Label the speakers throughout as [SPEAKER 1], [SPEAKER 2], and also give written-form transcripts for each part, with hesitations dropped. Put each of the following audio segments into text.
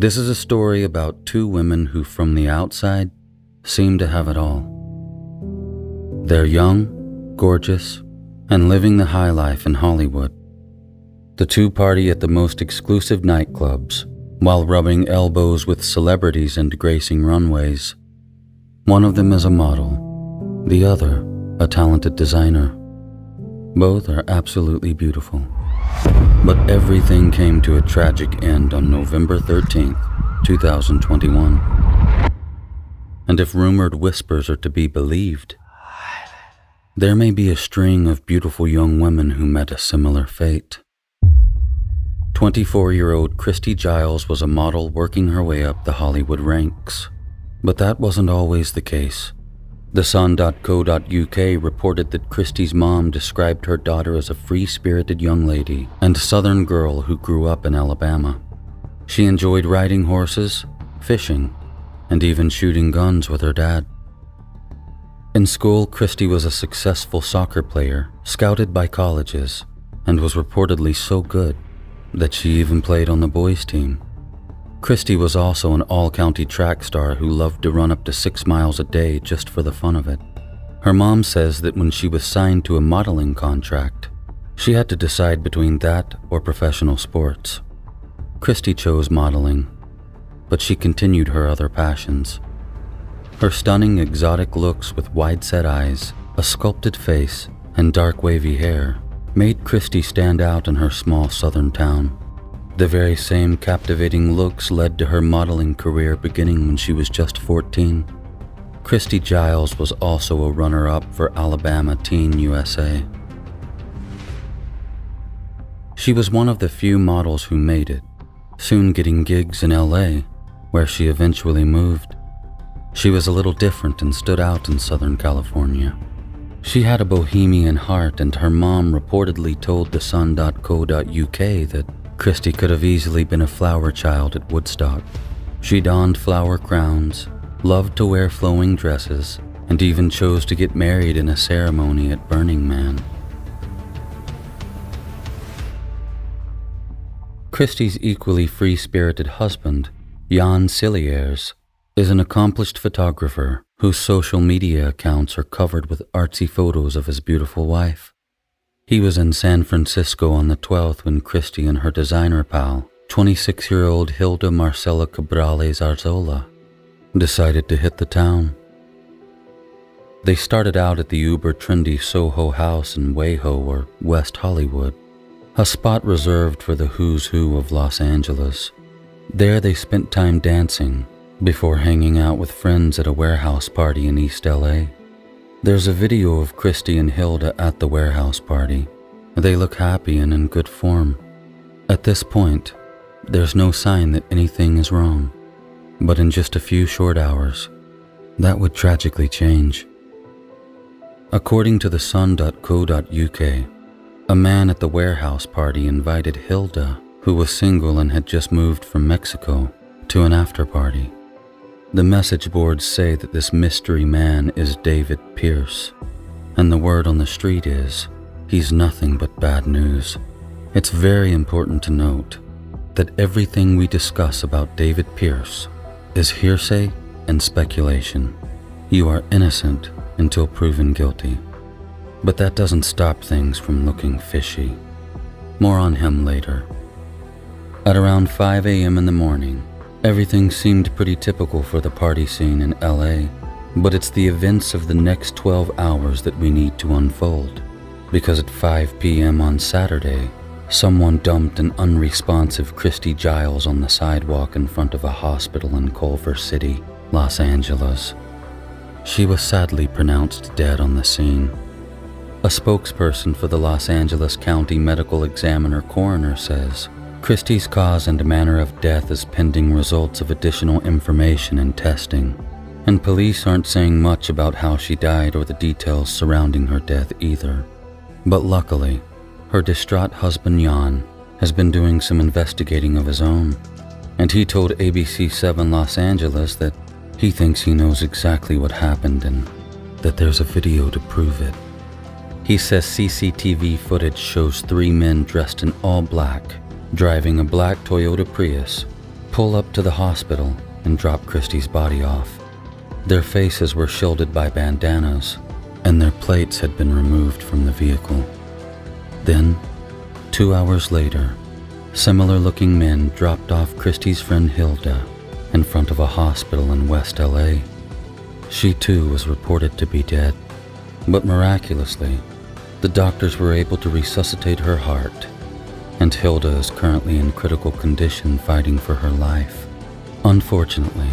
[SPEAKER 1] This is a story about two women who, from the outside, seem to have it all. They're young, gorgeous, and living the high life in Hollywood. The two party at the most exclusive nightclubs while rubbing elbows with celebrities and gracing runways. One of them is a model, the other a talented designer. Both are absolutely beautiful. But everything came to a tragic end on November 13th, 2021. And if rumored whispers are to be believed, there may be a string of beautiful young women who met a similar fate. 24-year-old Christy Giles was a model working her way up the Hollywood ranks. But that wasn't always the case. The Sun.co.uk reported that Christy's mom described her daughter as a free-spirited young lady and Southern girl who grew up in Alabama. She enjoyed riding horses, fishing, and even shooting guns with her dad. In school, Christy was a successful soccer player, scouted by colleges, and was reportedly so good that she even played on the boys' team. Christy was also an all-county track star who loved to run up to 6 miles a day just for the fun of it. Her mom says that when she was signed to a modeling contract, she had to decide between that or professional sports. Christy chose modeling, but she continued her other passions. Her stunning, exotic looks with wide-set eyes, a sculpted face, and dark wavy hair made Christy stand out in her small southern town. The very same captivating looks led to her modeling career beginning when she was just 14. Christy Giles was also a runner-up for Alabama Teen USA. She was one of the few models who made it, soon getting gigs in LA, where she eventually moved. She was a little different and stood out in Southern California. She had a bohemian heart, and her mom reportedly told the Sun.co.uk that Christy could have easily been a flower child at Woodstock. She donned flower crowns, loved to wear flowing dresses, and even chose to get married in a ceremony at Burning Man. Christy's equally free-spirited husband, Jan Cilliers, is an accomplished photographer whose social media accounts are covered with artsy photos of his beautiful wife. He was in San Francisco on the 12th when Christy and her designer pal, 26-year-old Hilda Marcela Cabrales Arzola, decided to hit the town. They started out at the uber-trendy Soho House in WeHo or West Hollywood, a spot reserved for the who's who of Los Angeles. There they spent time dancing before hanging out with friends at a warehouse party in East LA. There's a video of Christy and Hilda at the warehouse party. They look happy and in good form. At this point, there's no sign that anything is wrong. But in just a few short hours, that would tragically change. According to the Sun.co.uk, a man at the warehouse party invited Hilda, who was single and had just moved from Mexico, to an after-party. The message boards say that this mystery man is David Pierce, and the word on the street is, he's nothing but bad news. It's very important to note that everything we discuss about David Pierce is hearsay and speculation. You are innocent until proven guilty. But that doesn't stop things from looking fishy. More on him later. At around 5 a.m. in the morning, everything seemed pretty typical for the party scene in LA, but it's the events of the next 12 hours that we need to unfold, because at 5 p.m. on Saturday, someone dumped an unresponsive Christy Giles on the sidewalk in front of a hospital in Culver City, Los Angeles. She was sadly pronounced dead on the scene. A spokesperson for the Los Angeles County Medical Examiner coroner says, Christy's cause and manner of death is pending results of additional information and testing, and police aren't saying much about how she died or the details surrounding her death either. But luckily, her distraught husband Jan has been doing some investigating of his own, and he told ABC7 Los Angeles that he thinks he knows exactly what happened and that there's a video to prove it. He says CCTV footage shows 3 men dressed in all black, driving a black Toyota Prius, pull up to the hospital and drop Christie's body off. Their faces were shielded by bandanas, and their plates had been removed from the vehicle. Then, 2 hours later, similar-looking men dropped off Christie's friend Hilda in front of a hospital in West LA. She too was reported to be dead, but miraculously, the doctors were able to resuscitate her heart, and Hilda is currently in critical condition fighting for her life. Unfortunately,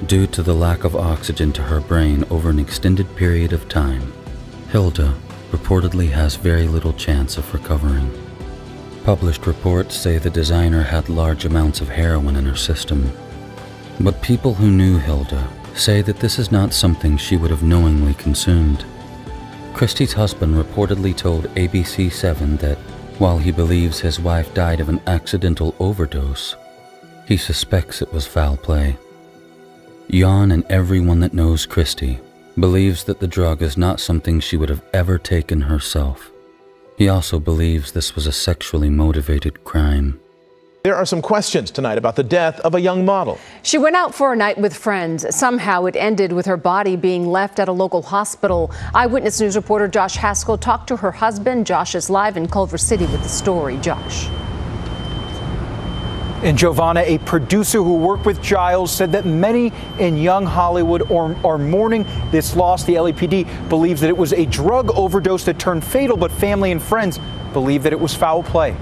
[SPEAKER 1] due to the lack of oxygen to her brain over an extended period of time, Hilda reportedly has very little chance of recovering. Published reports say the designer had large amounts of heroin in her system, but people who knew Hilda say that this is not something she would have knowingly consumed. Christie's husband reportedly told ABC7 that while he believes his wife died of an accidental overdose, he suspects it was foul play. Jan and everyone that knows Christie believes that the drug is not something she would have ever taken herself. He also believes this was a sexually motivated crime.
[SPEAKER 2] There are some questions tonight about the death of a young model.
[SPEAKER 3] She went out for a night with friends. Somehow it ended with her body being left at a local hospital. Eyewitness News reporter Josh Haskell talked to her husband. Josh is live in Culver City with the story. Josh.
[SPEAKER 4] And Giovanna, a producer who worked with Giles, said that many in young Hollywood are mourning this loss. The LAPD believes that it was a drug overdose that turned fatal, but family and friends believe that it was foul play.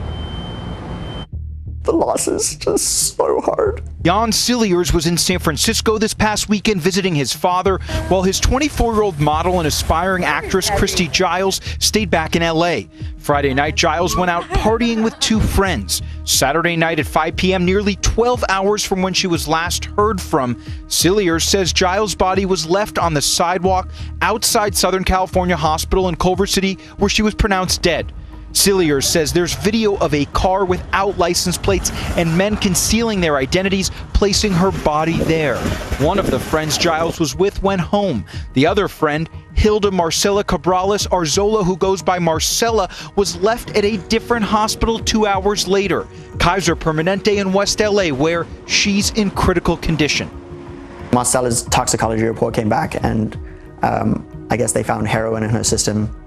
[SPEAKER 5] The loss is just so hard.
[SPEAKER 4] Jan Cilliers was in San Francisco this past weekend visiting his father, while his 24-year-old model and aspiring actress Christy Giles stayed back in LA. Friday night, Giles went out partying with two friends. Saturday night at 5 p.m., nearly 12 hours from when she was last heard from, Cilliers says Giles' body was left on the sidewalk outside Southern California Hospital in Culver City, where she was pronounced dead. Cilliers says there's video of a car without license plates and men concealing their identities, placing her body there. One of the friends Giles was with went home. The other friend, Hilda Marcela Cabrales Arzola, who goes by Marcella, was left at a different hospital 2 hours later, Kaiser Permanente in West LA, where she's in critical condition.
[SPEAKER 5] Marcella's toxicology report came back, and I guess they found heroin in her system,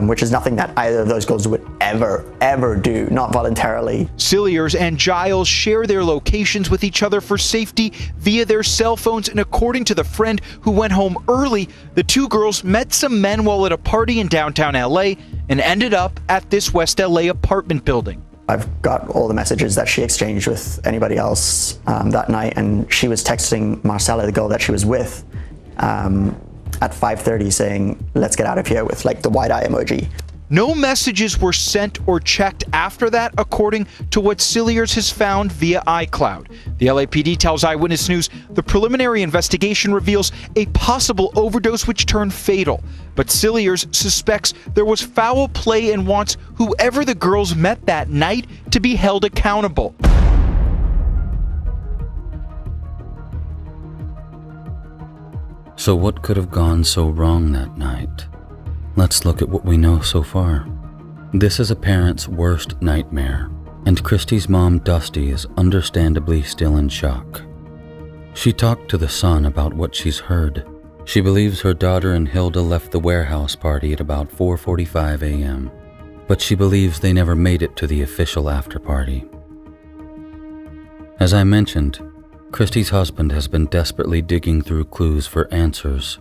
[SPEAKER 5] which is nothing that either of those girls would ever do, not voluntarily.
[SPEAKER 4] Cilliers and Giles share their locations with each other for safety via their cell phones, and according to the friend who went home early, the two girls met some men while at a party in downtown LA and ended up at this West LA apartment building.
[SPEAKER 5] I've got all the messages that she exchanged with anybody else that night, and she was texting Marcella, the girl that she was with, at 5:30 saying, "Let's get out of here," with like the wide eye emoji.
[SPEAKER 4] No messages were sent or checked after that, according to what Cilliers has found via iCloud. The LAPD tells Eyewitness News the preliminary investigation reveals a possible overdose which turned fatal. But Cilliers suspects there was foul play and wants whoever the girls met that night to be held accountable.
[SPEAKER 1] So what could have gone so wrong that night? Let's look at what we know so far. This is a parent's worst nightmare, and Christie's mom, Dusty, is understandably still in shock. She talked to the son about what she's heard. She believes her daughter and Hilda left the warehouse party at about 4:45 a.m., but she believes they never made it to the official after party. As I mentioned, Christie's husband has been desperately digging through clues for answers.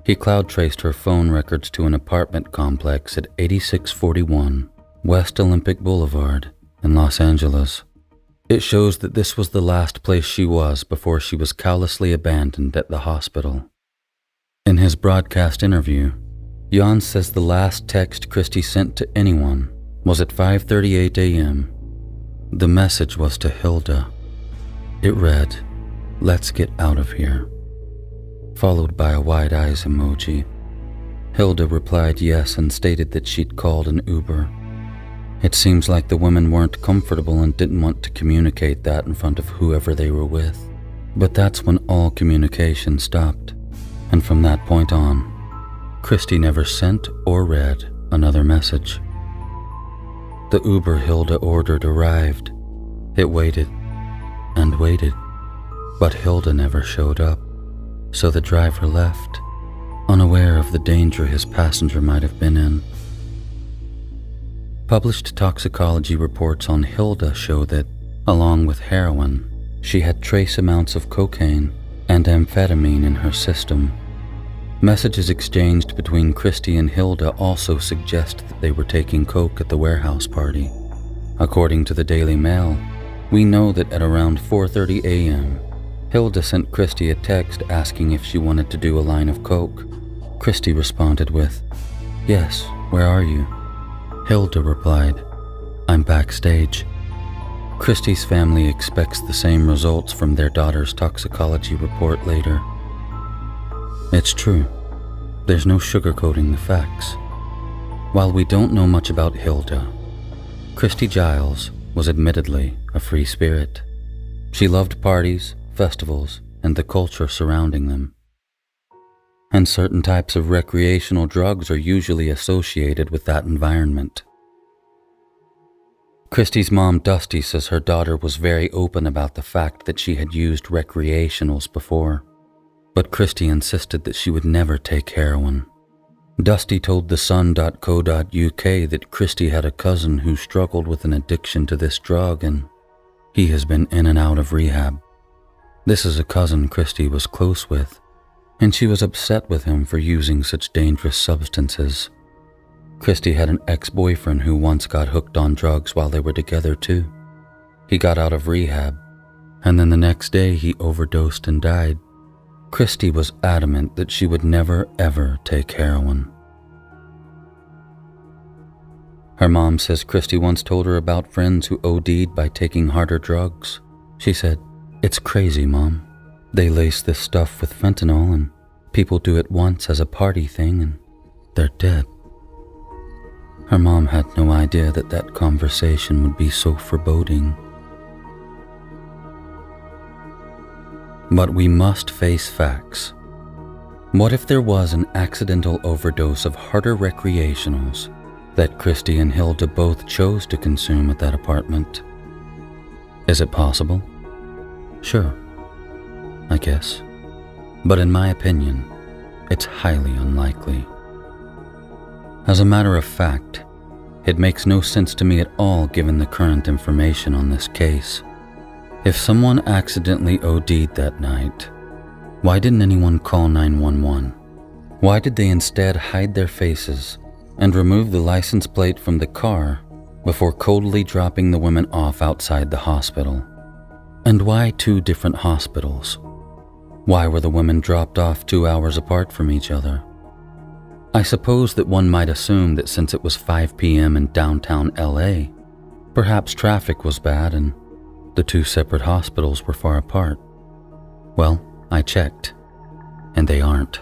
[SPEAKER 1] He cloud traced her phone records to an apartment complex at 8641 West Olympic Boulevard in Los Angeles. It shows that this was the last place she was before she was callously abandoned at the hospital. In his broadcast interview, Jan says the last text Christie sent to anyone was at 5:38 a.m. The message was to Hilda. It read, "Let's get out of here," followed by a wide eyes emoji. Hilda replied yes and stated that she'd called an Uber. It seems like the women weren't comfortable and didn't want to communicate that in front of whoever they were with. But that's when all communication stopped, and from that point on, Christie never sent or read another message. The Uber Hilda ordered arrived. It waited, and waited, but Hilda never showed up, so the driver left, unaware of the danger his passenger might have been in. Published toxicology reports on Hilda show that, along with heroin, she had trace amounts of cocaine and amphetamine in her system. Messages exchanged between Christy and Hilda also suggest that they were taking coke at the warehouse party. According to the Daily Mail, we know that at around 4:30 a.m., Hilda sent Christy a text asking if she wanted to do a line of coke. Christy responded with, "Yes, where are you?" Hilda replied, "I'm backstage." Christy's family expects the same results from their daughter's toxicology report later. It's true. There's no sugarcoating the facts. While we don't know much about Hilda, Christy Giles was admittedly a free spirit. She loved parties, festivals, and the culture surrounding them. And certain types of recreational drugs are usually associated with that environment. Christy's mom, Dusty, says her daughter was very open about the fact that she had used recreationals before, but Christy insisted that she would never take heroin. Dusty told thesun.co.uk that Christy had a cousin who struggled with an addiction to this drug, and he has been in and out of rehab. This is a cousin Christy was close with, and she was upset with him for using such dangerous substances. Christy had an ex-boyfriend who once got hooked on drugs while they were together too. He got out of rehab, and then the next day he overdosed and died. Christy was adamant that she would never ever take heroin. Her mom says Christy once told her about friends who OD'd by taking harder drugs. She said, "It's crazy, Mom. They lace this stuff with fentanyl and people do it once as a party thing and they're dead." Her mom had no idea that that conversation would be so foreboding. But we must face facts. What if there was an accidental overdose of harder recreationals that Christy and Hilda both chose to consume at that apartment? Is it possible? Sure, I guess. But in my opinion, it's highly unlikely. As a matter of fact, it makes no sense to me at all given the current information on this case. If someone accidentally OD'd that night, why didn't anyone call 911? Why did they instead hide their faces and remove the license plate from the car before coldly dropping the women off outside the hospital? And why 2 different hospitals? Why were the women dropped off 2 hours apart from each other? I suppose that one might assume that since it was 5 p.m. in downtown LA, perhaps traffic was bad and the 2 separate hospitals were far apart. Well, I checked, and they aren't.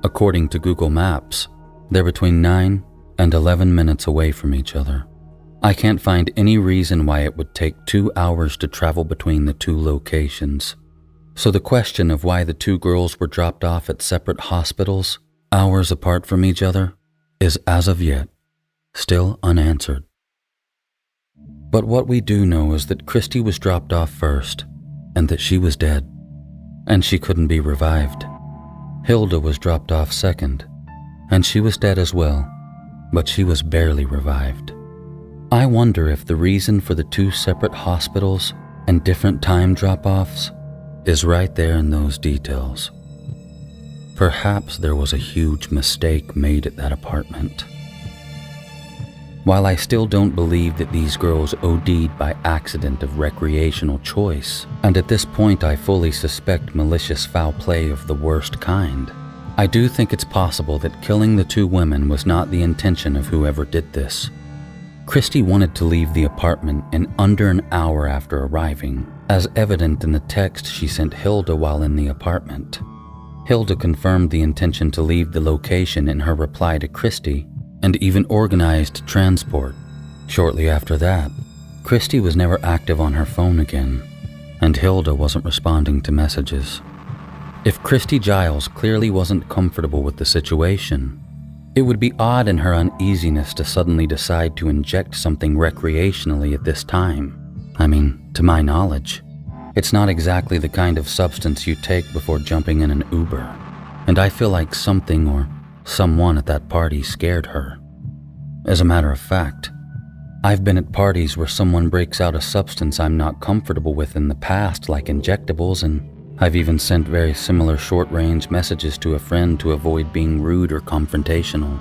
[SPEAKER 1] According to Google Maps, they're between 9 and 11 minutes away from each other. I can't find any reason why it would take 2 hours to travel between the 2 locations. So the question of why the 2 girls were dropped off at separate hospitals, hours apart from each other, is as of yet still unanswered. But what we do know is that Christy was dropped off first, and that she was dead, and she couldn't be revived. Hilda was dropped off second, and she was dead as well, but she was barely revived. I wonder if the reason for the 2 separate hospitals and different time drop-offs is right there in those details. Perhaps there was a huge mistake made at that apartment. While I still don't believe that these girls OD'd by accident of recreational choice, and at this point I fully suspect malicious foul play of the worst kind, I do think it's possible that killing the 2 women was not the intention of whoever did this. Christy wanted to leave the apartment in under an hour after arriving, as evident in the text she sent Hilda while in the apartment. Hilda confirmed the intention to leave the location in her reply to Christy, and even organized transport. Shortly after that, Christy was never active on her phone again, and Hilda wasn't responding to messages. If Christy Giles clearly wasn't comfortable with the situation, it would be odd in her uneasiness to suddenly decide to inject something recreationally at this time. I mean, to my knowledge, It's not exactly the kind of substance you take before jumping in an Uber, and I feel like something or someone at that party scared her. As a matter of fact, I've been at parties where someone breaks out a substance I'm not comfortable with in the past, like injectables, and I've even sent very similar short-range messages to a friend to avoid being rude or confrontational.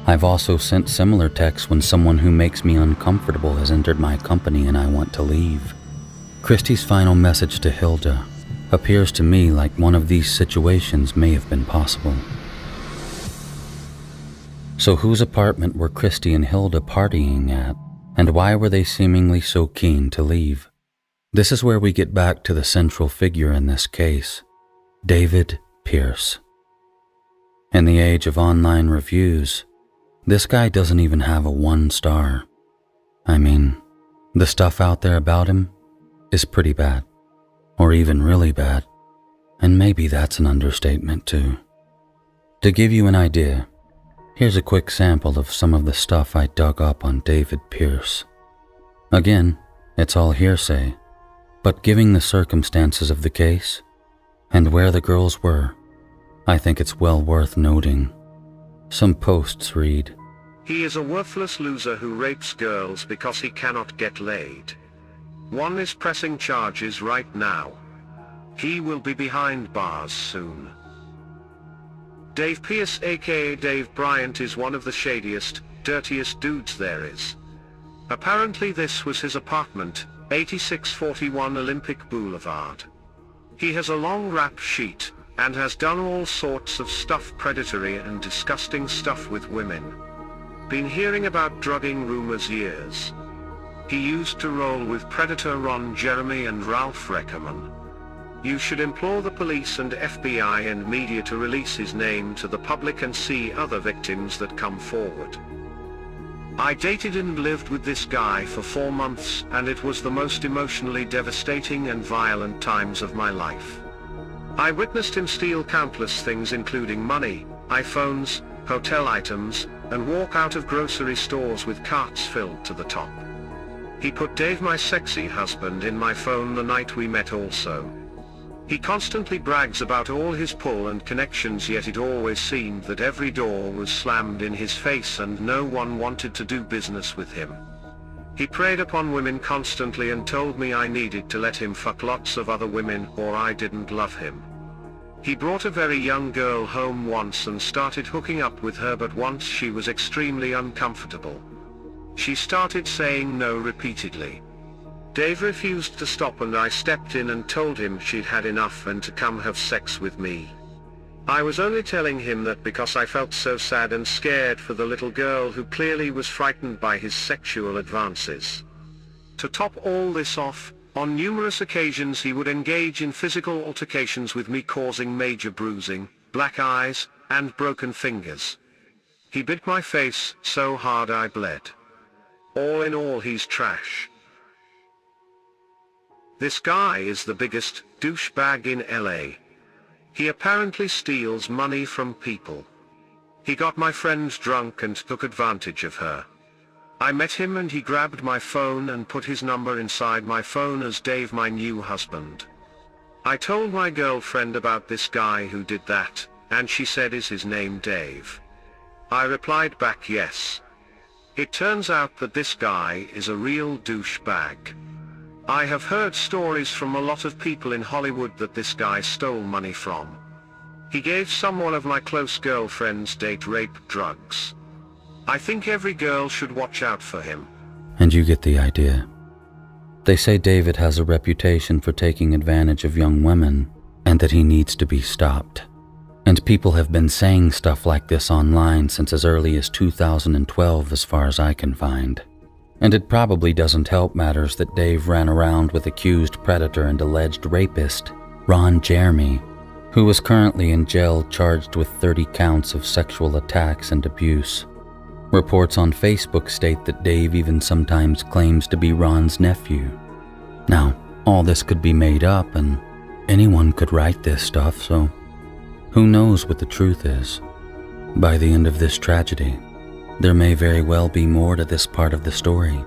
[SPEAKER 1] I've also sent similar texts when someone who makes me uncomfortable has entered my company and I want to leave. Christy's final message to Hilda appears to me like one of these situations may have been possible. So whose apartment were Christy and Hilda partying at, and why were they seemingly so keen to leave? This is where we get back to the central figure in this case, David Pierce. In the age of online reviews, this guy doesn't even have a 1 star. I mean, the stuff out there about him is pretty bad, or even really bad, and maybe that's an understatement too. To give you an idea, here's a quick sample of some of the stuff I dug up on David Pierce. Again, it's all hearsay, but given the circumstances of the case and where the girls were, I think it's well worth noting. Some posts read,
[SPEAKER 6] "He is a worthless loser who rapes girls because he cannot get laid. One is pressing charges right now. He will be behind bars soon." Dave Pierce aka Dave Bryant is one of the shadiest, dirtiest dudes there is. Apparently this was his apartment, 8641 Olympic Boulevard. He has a long rap sheet, and has done all sorts of stuff, predatory and disgusting stuff with women. Been hearing about drugging rumors years. He used to roll with Predator Ron Jeremy and Ralph Reckerman. You should implore the police and FBI and media to release his name to the public and see other victims that come forward. I dated and lived with this guy for 4 months, and it was the most emotionally devastating and violent times of my life. I witnessed him steal countless things including money, iPhones, hotel items, and walk out of grocery stores with carts filled to the top. He put Dave, my sexy husband, in my phone the night we met also. He constantly brags about all his pull and connections, yet it always seemed that every door was slammed in his face and no one wanted to do business with him. He preyed upon women constantly and told me I needed to let him fuck lots of other women or I didn't love him. He brought a very young girl home once and started hooking up with her, but once she was extremely uncomfortable. She started saying no repeatedly. Dave refused to stop and I stepped in and told him she'd had enough and to come have sex with me. I was only telling him that because I felt so sad and scared for the little girl who clearly was frightened by his sexual advances. To top all this off, on numerous occasions he would engage in physical altercations with me, causing major bruising, black eyes, and broken fingers. He bit my face so hard I bled. All in all, he's trash. This guy is the biggest douchebag in LA. He apparently steals money from people. He got my friend drunk and took advantage of her. I met him and he grabbed my phone and put his number inside my phone as Dave, my new husband. I told my girlfriend about this guy who did that, and she said, "Is his name Dave?" I replied back, "Yes." It turns out that this guy is a real douchebag. I have heard stories from a lot of people in Hollywood that this guy stole money from. He gave someone of my close girlfriends date rape drugs. I think every girl should watch out for him.
[SPEAKER 1] And you get the idea. They say David has a reputation for taking advantage of young women and that he needs to be stopped. And people have been saying stuff like this online since as early as 2012 as far as I can find. And it probably doesn't help matters that Dave ran around with accused predator and alleged rapist Ron Jeremy, who is currently in jail charged with 30 counts of sexual attacks and abuse. Reports on Facebook state that Dave even sometimes claims to be Ron's nephew. Now, all this could be made up and anyone could write this stuff, so who knows what the truth is. By the end of this tragedy, there may very well be more to this part of the story.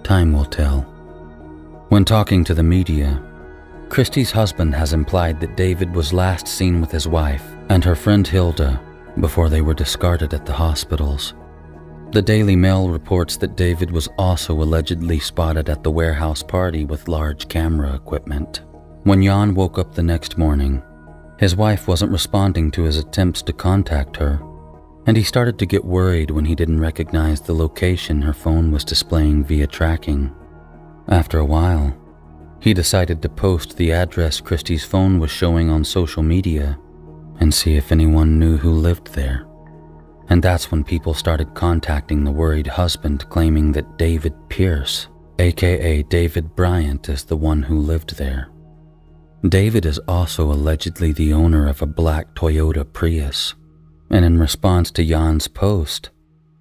[SPEAKER 1] Time will tell. When talking to the media, Christie's husband has implied that David was last seen with his wife and her friend Hilda before they were discarded at the hospitals. The Daily Mail reports that David was also allegedly spotted at the warehouse party with large camera equipment. When Jan woke up the next morning, his wife wasn't responding to his attempts to contact her, and he started to get worried when he didn't recognize the location her phone was displaying via tracking. After a while, he decided to post the address Christie's phone was showing on social media and see if anyone knew who lived there. And that's when people started contacting the worried husband, claiming that David Pierce, aka David Bryant, is the one who lived there. David is also allegedly the owner of a black Toyota Prius, and in response to Jan's post,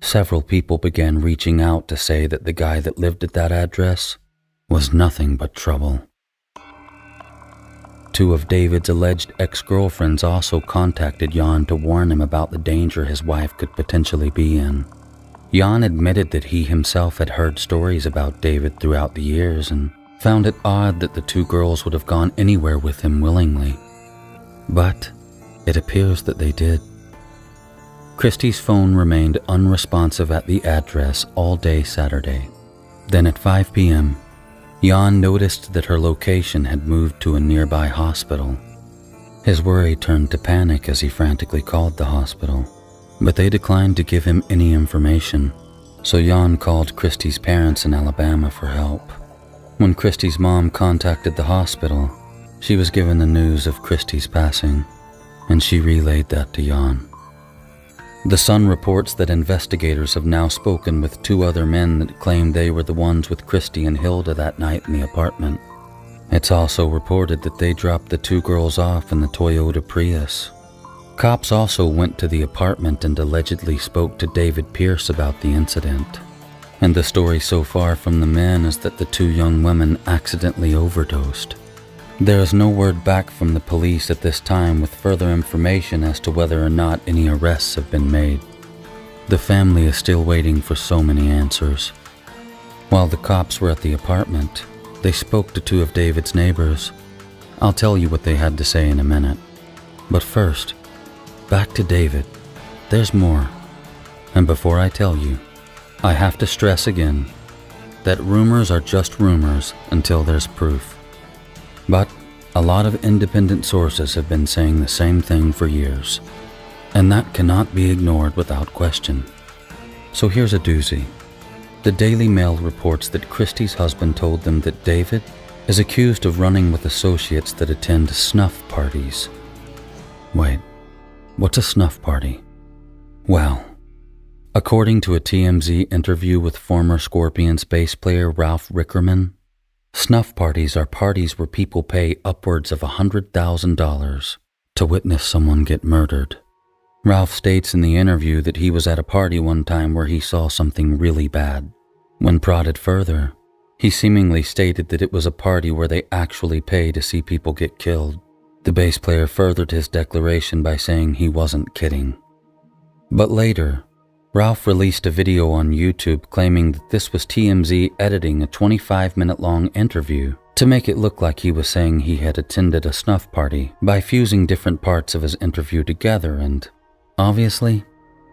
[SPEAKER 1] several people began reaching out to say that the guy that lived at that address was nothing but trouble. Two of David's alleged ex-girlfriends also contacted Jan to warn him about the danger his wife could potentially be in. Jan admitted that he himself had heard stories about David throughout the years and found it odd that the two girls would have gone anywhere with him willingly. But it appears that they did. Christie's phone remained unresponsive at the address all day Saturday. Then at 5 p.m., Jan noticed that her location had moved to a nearby hospital. His worry turned to panic as he frantically called the hospital, but they declined to give him any information, so Jan called Christie's parents in Alabama for help. When Christie's mom contacted the hospital, she was given the news of Christie's passing, and she relayed that to Jan. The Sun reports that investigators have now spoken with two other men that claim they were the ones with Christie and Hilda that night in the apartment. It's also reported that they dropped the two girls off in the Toyota Prius. Cops also went to the apartment and allegedly spoke to David Pierce about the incident. And the story so far from the men is that the two young women accidentally overdosed. There is no word back from the police at this time with further information as to whether or not any arrests have been made. The family is still waiting for so many answers. While the cops were at the apartment, they spoke to two of David's neighbors. I'll tell you what they had to say in a minute. But first, back to David. There's more. And before I tell you, I have to stress again that rumors are just rumors until there's proof. But a lot of independent sources have been saying the same thing for years, and that cannot be ignored without question. So here's a doozy. The Daily Mail reports that Christie's husband told them that David is accused of running with associates that attend snuff parties. Wait, what's a snuff party? Well, according to a TMZ interview with former Scorpions bass player Ralph Rickerman, snuff parties are parties where people pay upwards of $100,000 to witness someone get murdered. Ralph states in the interview that he was at a party one time where he saw something really bad. When prodded further, he seemingly stated that it was a party where they actually pay to see people get killed. The bass player furthered his declaration by saying he wasn't kidding. But later, Ralph released a video on YouTube claiming that this was TMZ editing a 25-minute-long interview to make it look like he was saying he had attended a snuff party by fusing different parts of his interview together, and obviously,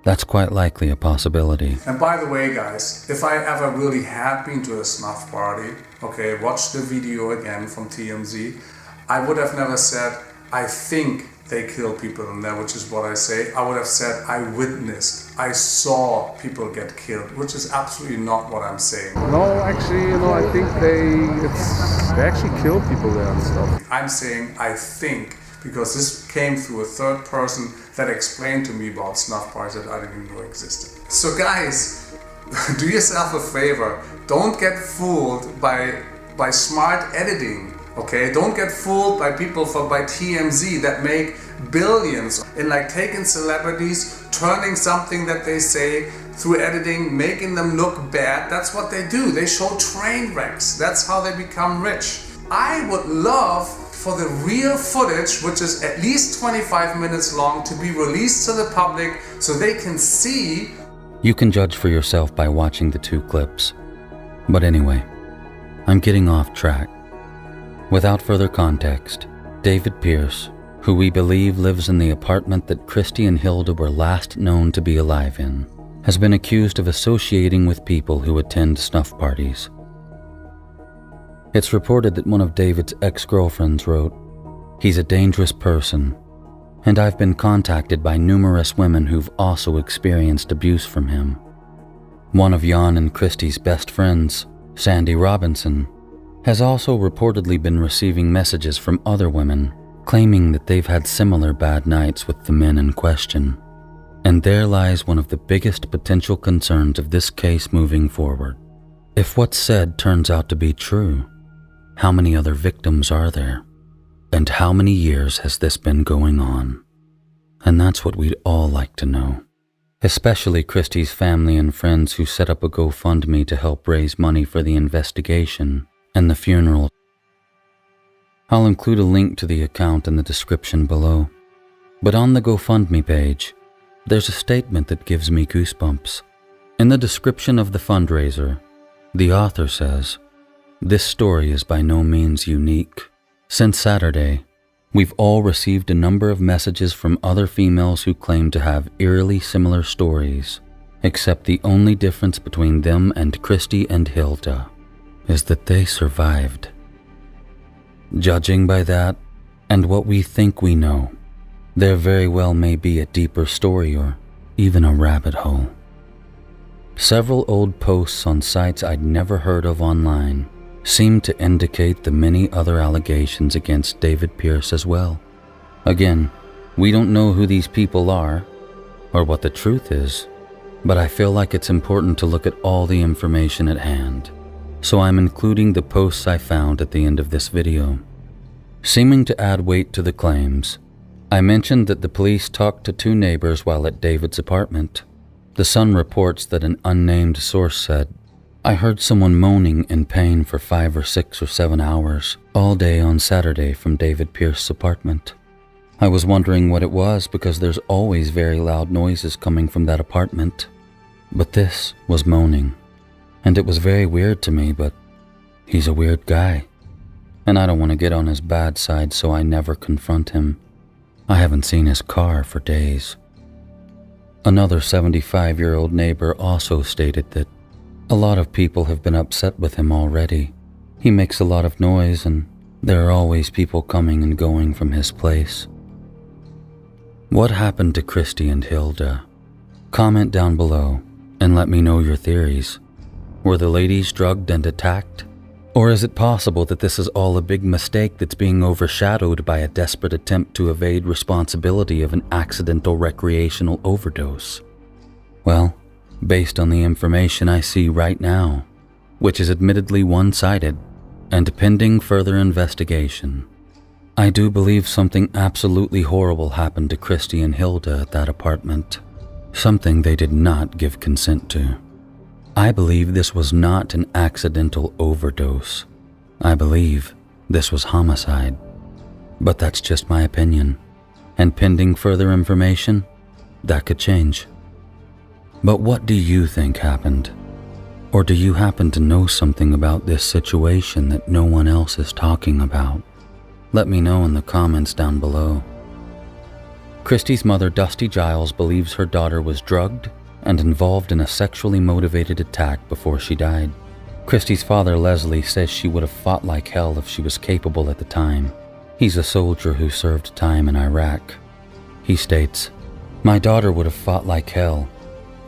[SPEAKER 1] that's quite likely a possibility.
[SPEAKER 7] And by the way, guys, if I ever really had been to a snuff party, okay, watch the video again from TMZ, I would have never said, I think they kill people in there, which is what I say. I would have said, I witnessed, I saw people get killed, which is absolutely not what I'm saying.
[SPEAKER 8] No, actually, I think they actually kill people there and stuff.
[SPEAKER 7] I'm saying, I think, because this came through a third person that explained to me about snuff parties that I didn't even know existed. So guys, do yourself a favor. Don't get fooled by smart editing. Okay, don't get fooled by people by TMZ that make billions in taking celebrities, turning something that they say through editing, making them look bad. That's what they do. They show train wrecks. That's how they become rich. I would love for the real footage, which is at least 25 minutes long, to be released to the public so they can see.
[SPEAKER 1] You can judge for yourself by watching the two clips. But anyway, I'm getting off track. Without further context, David Pierce, who we believe lives in the apartment that Christy and Hilda were last known to be alive in, has been accused of associating with people who attend snuff parties. It's reported that one of David's ex-girlfriends wrote, "He's a dangerous person, and I've been contacted by numerous women who've also experienced abuse from him." One of Jan and Christy's best friends, Sandy Robinson, has also reportedly been receiving messages from other women claiming that they've had similar bad nights with the men in question. And there lies one of the biggest potential concerns of this case moving forward. If what's said turns out to be true, how many other victims are there? And how many years has this been going on? And that's what we'd all like to know. Especially Christy's family and friends who set up a GoFundMe to help raise money for the investigation and the funeral. I'll include a link to the account in the description below. But on the GoFundMe page, there's a statement that gives me goosebumps. In the description of the fundraiser, the author says, "This story is by no means unique. Since Saturday, we've all received a number of messages from other females who claim to have eerily similar stories, except the only difference between them and Christy and Hilda is that they survived. Judging by that, and what we think we know, there very well may be a deeper story or even a rabbit hole." Several old posts on sites I'd never heard of online seem to indicate the many other allegations against David Pierce as well. Again, we don't know who these people are or what the truth is, but I feel like it's important to look at all the information at hand. So I'm including the posts I found at the end of this video. Seeming to add weight to the claims, I mentioned that the police talked to two neighbors while at David's apartment. The Sun reports that an unnamed source said, "I heard someone moaning in pain for 5 or 6 or 7 hours all day on Saturday from David Pierce's apartment. I was wondering what it was because there's always very loud noises coming from that apartment. But this was moaning. And it was very weird to me, but he's a weird guy. And I don't want to get on his bad side, so I never confront him. I haven't seen his car for days." Another 75-year-old neighbor also stated that a lot of people have been upset with him already. He makes a lot of noise and there are always people coming and going from his place. What happened to Christy and Hilda? Comment down below and let me know your theories. Were the ladies drugged and attacked? Or is it possible that this is all a big mistake that's being overshadowed by a desperate attempt to evade responsibility of an accidental recreational overdose? Well, based on the information I see right now, which is admittedly one-sided, and pending further investigation, I do believe something absolutely horrible happened to Christy and Hilda at that apartment. Something they did not give consent to. I believe this was not an accidental overdose. I believe this was homicide. But that's just my opinion. And pending further information, that could change. But what do you think happened? Or do you happen to know something about this situation that no one else is talking about? Let me know in the comments down below. Christy's mother, Dusty Giles, believes her daughter was drugged and involved in a sexually motivated attack before she died. Christy's father, Leslie, says she would have fought like hell if she was capable at the time. He's a soldier who served time in Iraq. He states, "My daughter would have fought like hell,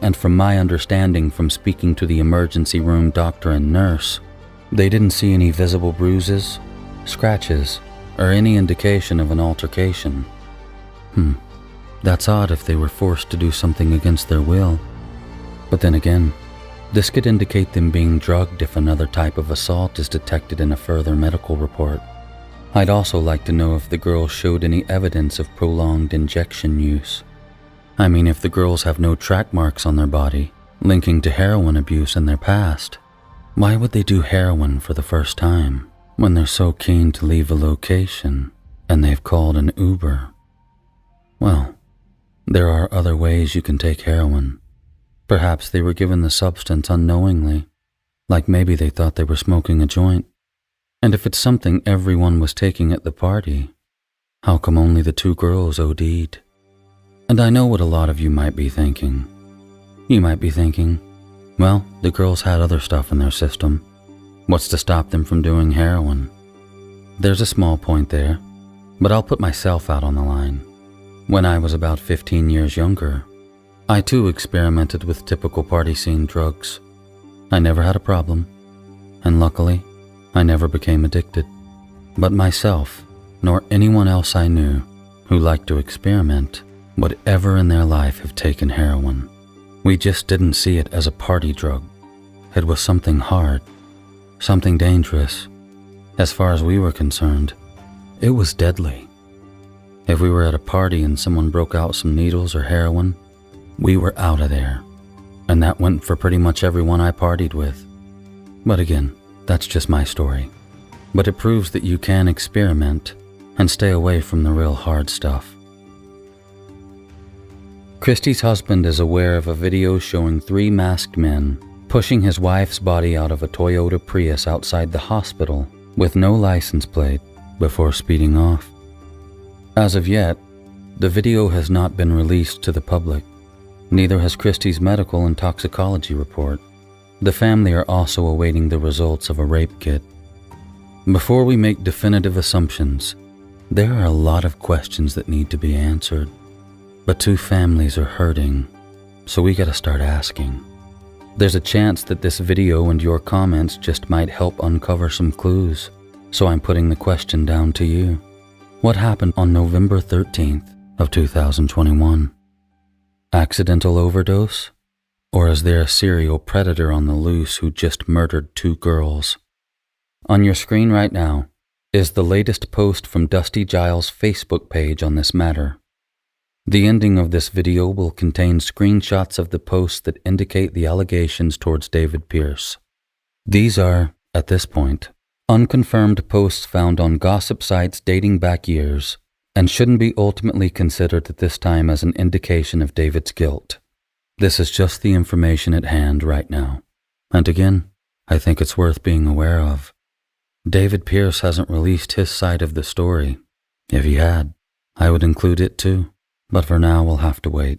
[SPEAKER 1] and from my understanding from speaking to the emergency room doctor and nurse, they didn't see any visible bruises, scratches, or any indication of an altercation. That's odd if they were forced to do something against their will. But then again, this could indicate them being drugged if another type of assault is detected in a further medical report. I'd also like to know if the girls showed any evidence of prolonged injection use. I mean, if the girls have no track marks on their body linking to heroin abuse in their past, why would they do heroin for the first time when they're so keen to leave a location and they've called an Uber? Well, there are other ways you can take heroin. Perhaps they were given the substance unknowingly, like maybe they thought they were smoking a joint. And if it's something everyone was taking at the party, how come only the 2 girls OD'd? And I know what a lot of you might be thinking. You might be thinking, well, the girls had other stuff in their system. What's to stop them from doing heroin? There's a small point there, but I'll put myself out on the line. When I was about 15 years younger, I too experimented with typical party scene drugs. I never had a problem, and luckily, I never became addicted. But myself, nor anyone else I knew who liked to experiment, would ever in their life have taken heroin. We just didn't see it as a party drug. It was something hard, something dangerous. As far as we were concerned, it was deadly. If we were at a party and someone broke out some needles or heroin, we were out of there. And that went for pretty much everyone I partied with. But again, that's just my story. But it proves that you can experiment and stay away from the real hard stuff. Christy's husband is aware of a video showing 3 masked men pushing his wife's body out of a Toyota Prius outside the hospital with no license plate before speeding off. As of yet, the video has not been released to the public. Neither has Christy's medical and toxicology report. The family are also awaiting the results of a rape kit. Before we make definitive assumptions, there are a lot of questions that need to be answered. But 2 families are hurting, so we gotta start asking. There's a chance that this video and your comments just might help uncover some clues, so I'm putting the question down to you. What happened on November 13th of 2021? Accidental overdose? Or is there a serial predator on the loose who just murdered 2 girls? On your screen right now is the latest post from Dusty Giles' Facebook page on this matter. The ending of this video will contain screenshots of the posts that indicate the allegations towards David Pierce. These are, at this point, unconfirmed posts found on gossip sites dating back years and shouldn't be ultimately considered at this time as an indication of David's guilt. This is just the information at hand right now. And again, I think it's worth being aware of. David Pierce hasn't released his side of the story. If he had, I would include it too. But for now, we'll have to wait.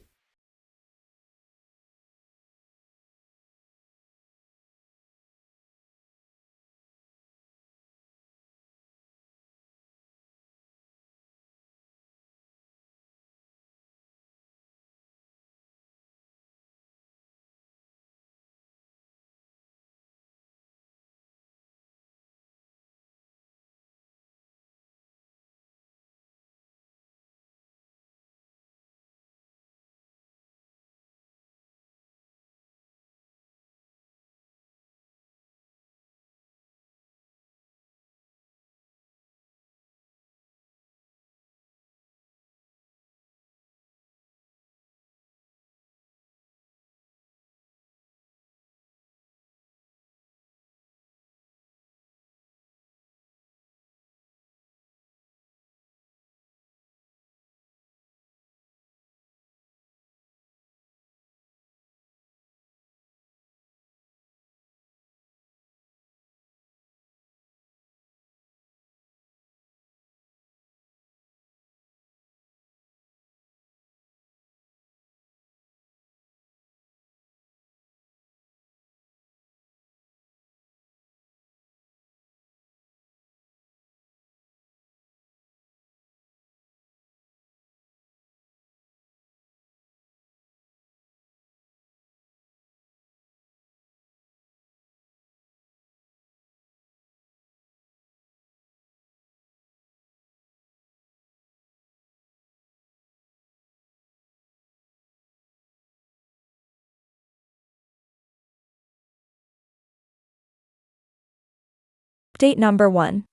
[SPEAKER 9] Update number 1.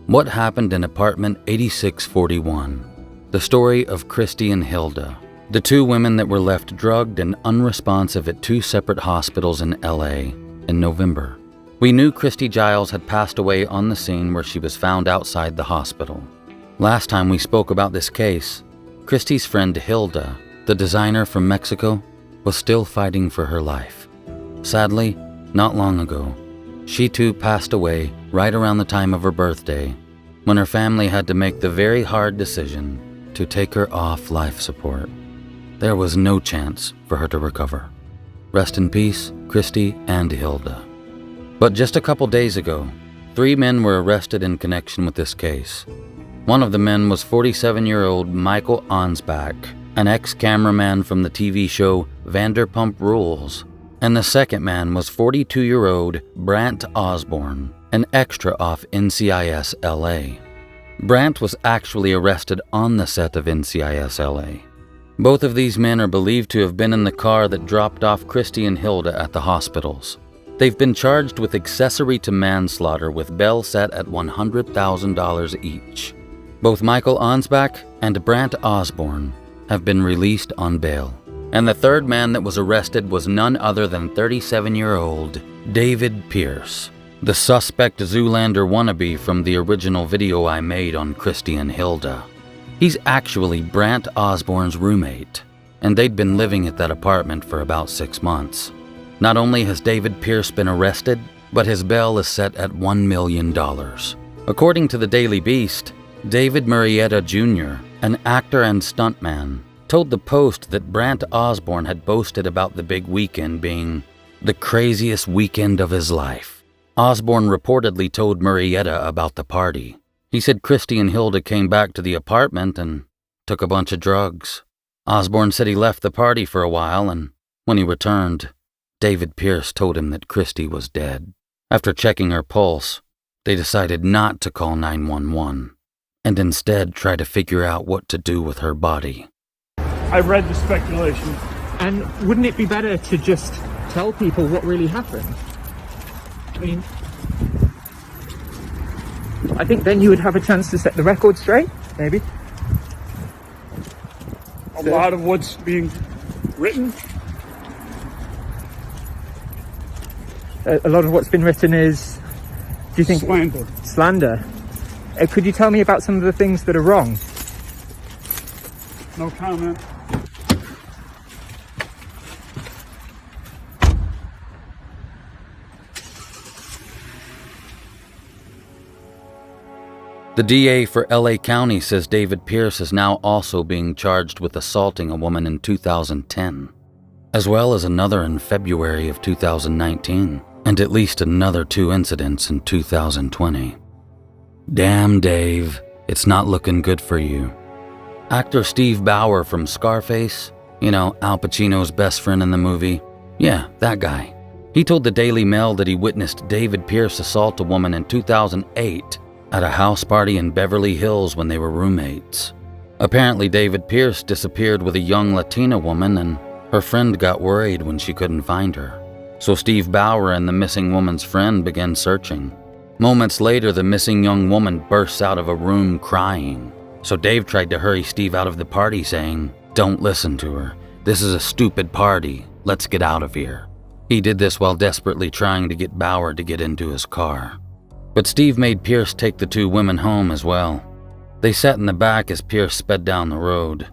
[SPEAKER 1] What happened in apartment 8641? The story of Christy and Hilda, the 2 women that were left drugged and unresponsive at 2 separate hospitals in LA in November. We knew Christy Giles had passed away on the scene where she was found outside the hospital. Last time we spoke about this case, Christy's friend Hilda, the designer from Mexico, was still fighting for her life. Sadly, not long ago, she too passed away right around the time of her birthday, when her family had to make the very hard decision to take her off life support. There was no chance for her to recover. Rest in peace, Christy and Hilda. But just a couple days ago, 3 men were arrested in connection with this case. One of the men was 47-year-old Michael Ansbach, an ex-cameraman from the TV show Vanderpump Rules, and the second man was 42-year-old Brant Osborne, an extra off NCIS LA. Brant was actually arrested on the set of NCIS LA. Both of these men are believed to have been in the car that dropped off Christy and Hilda at the hospitals. They've been charged with accessory to manslaughter with bail set at $100,000 each. Both Michael Ansbach and Brant Osborne have been released on bail. And the third man that was arrested was none other than 37-year-old David Pierce, the suspect Zoolander wannabe from the original video I made on Christy and Hilda. He's actually Brant Osborne's roommate, and they'd been living at that apartment for about 6 months. Not only has David Pierce been arrested, but his bail is set at $1 million. According to the Daily Beast, David Murrieta Jr., an actor and stuntman, told the Post that Brant Osborne had boasted about the big weekend being the craziest weekend of his life. Osborne reportedly told Murrieta about the party. He said Christy and Hilda came back to the apartment and took a bunch of drugs. Osborne said he left the party for a while, and when he returned, David Pierce told him that Christy was dead. After checking her pulse, they decided not to call 911 and instead try to figure out what to do with her body.
[SPEAKER 9] I read the speculation.
[SPEAKER 10] And wouldn't it be better to just tell people what really happened? I mean, I think then you would have a chance to set the record straight, maybe.
[SPEAKER 9] A lot of what's being written.
[SPEAKER 10] A lot of what's been written is, do you think?
[SPEAKER 9] Slander.
[SPEAKER 10] Slander. Could you tell me about some of the things that are wrong?
[SPEAKER 9] No comment.
[SPEAKER 1] The DA for LA County says David Pierce is now also being charged with assaulting a woman in 2010, as well as another in February of 2019, and at least another 2 incidents in 2020. Damn, Dave, it's not looking good for you. Actor Steve Bauer from Scarface, you know, Al Pacino's best friend in the movie, yeah, that guy. He told the Daily Mail that he witnessed David Pierce assault a woman in 2008 at a house party in Beverly Hills when they were roommates. Apparently, David Pierce disappeared with a young Latina woman, and her friend got worried when she couldn't find her. So Steve Bauer and the missing woman's friend began searching. Moments later, the missing young woman bursts out of a room crying. So Dave tried to hurry Steve out of the party, saying, "Don't listen to her. This is a stupid party. Let's get out of here." He did this while desperately trying to get Bauer to get into his car. But Steve made Pierce take the 2 women home as well. They sat in the back as Pierce sped down the road.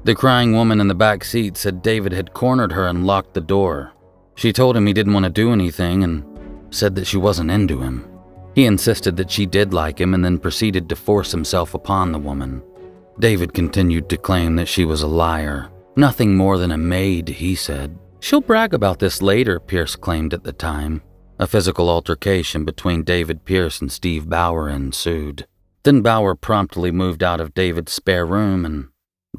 [SPEAKER 1] The crying woman in the back seat said David had cornered her and locked the door. She told him he didn't want to do anything and said that she wasn't into him. He insisted that she did like him and then proceeded to force himself upon the woman. David continued to claim that she was a liar. Nothing more than a maid, he said. She'll brag about this later, Pierce claimed at the time. A physical altercation between David Pierce and Steve Bauer ensued. Then Bauer promptly moved out of David's spare room and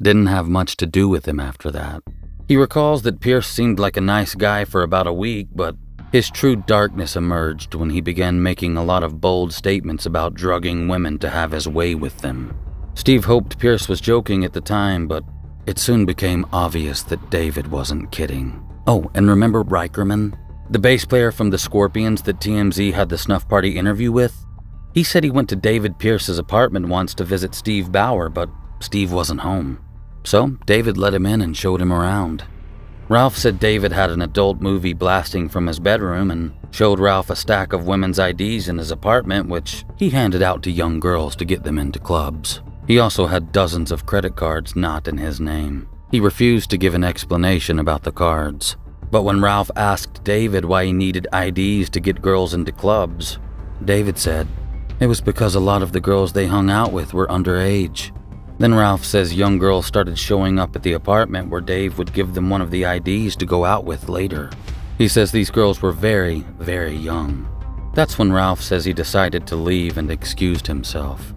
[SPEAKER 1] didn't have much to do with him after that. He recalls that Pierce seemed like a nice guy for about a week, but his true darkness emerged when he began making a lot of bold statements about drugging women to have his way with them. Steve hoped Pierce was joking at the time, but it soon became obvious that David wasn't kidding. Oh, and remember Reicherman? The bass player from the Scorpions that TMZ had the snuff party interview with? He said he went to David Pierce's apartment once to visit Steve Bauer, but Steve wasn't home. So David let him in and showed him around. Ralph said David had an adult movie blasting from his bedroom and showed Ralph a stack of women's IDs in his apartment, which he handed out to young girls to get them into clubs. He also had dozens of credit cards not in his name. He refused to give an explanation about the cards. But when Ralph asked David why he needed IDs to get girls into clubs, David said it was because a lot of the girls they hung out with were underage. Then Ralph says young girls started showing up at the apartment where Dave would give them one of the IDs to go out with later. He says these girls were very, very young. That's when Ralph says he decided to leave and excused himself.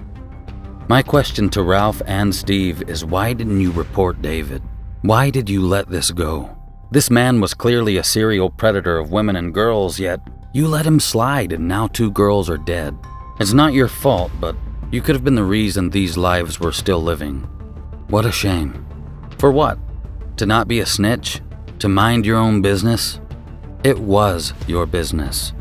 [SPEAKER 1] My question to Ralph and Steve is, why didn't you report David? Why did you let this go? This man was clearly a serial predator of women and girls, yet you let him slide and now 2 girls are dead. It's not your fault, but you could have been the reason these lives were still living. What a shame. For what? To not be a snitch? To mind your own business? It was your business.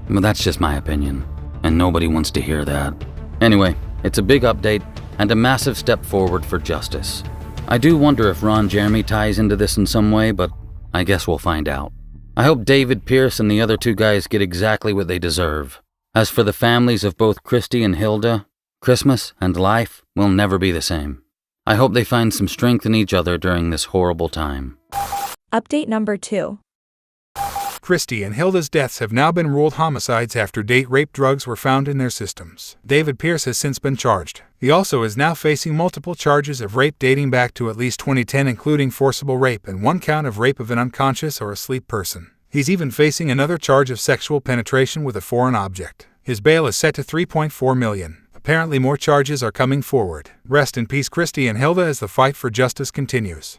[SPEAKER 1] But that's just my opinion, and nobody wants to hear that. Anyway, it's a big update and a massive step forward for justice. I do wonder if Ron Jeremy ties into this in some way, but I guess we'll find out. I hope David Pierce and the other 2 guys get exactly what they deserve. As for the families of both Christy and Hilda, Christmas and life will never be the same. I hope they find some strength in each other during this horrible time.
[SPEAKER 11] Update number 2.
[SPEAKER 12] Christy and Hilda's deaths have now been ruled homicides after date rape drugs were found in their systems. David Pierce has since been charged. He also is now facing multiple charges of rape dating back to at least 2010, including forcible rape and 1 count of rape of an unconscious or asleep person. He's even facing another charge of sexual penetration with a foreign object. His bail is set to $3.4 million. Apparently more charges are coming forward. Rest in peace, Christy and Hilda, as the fight for justice continues.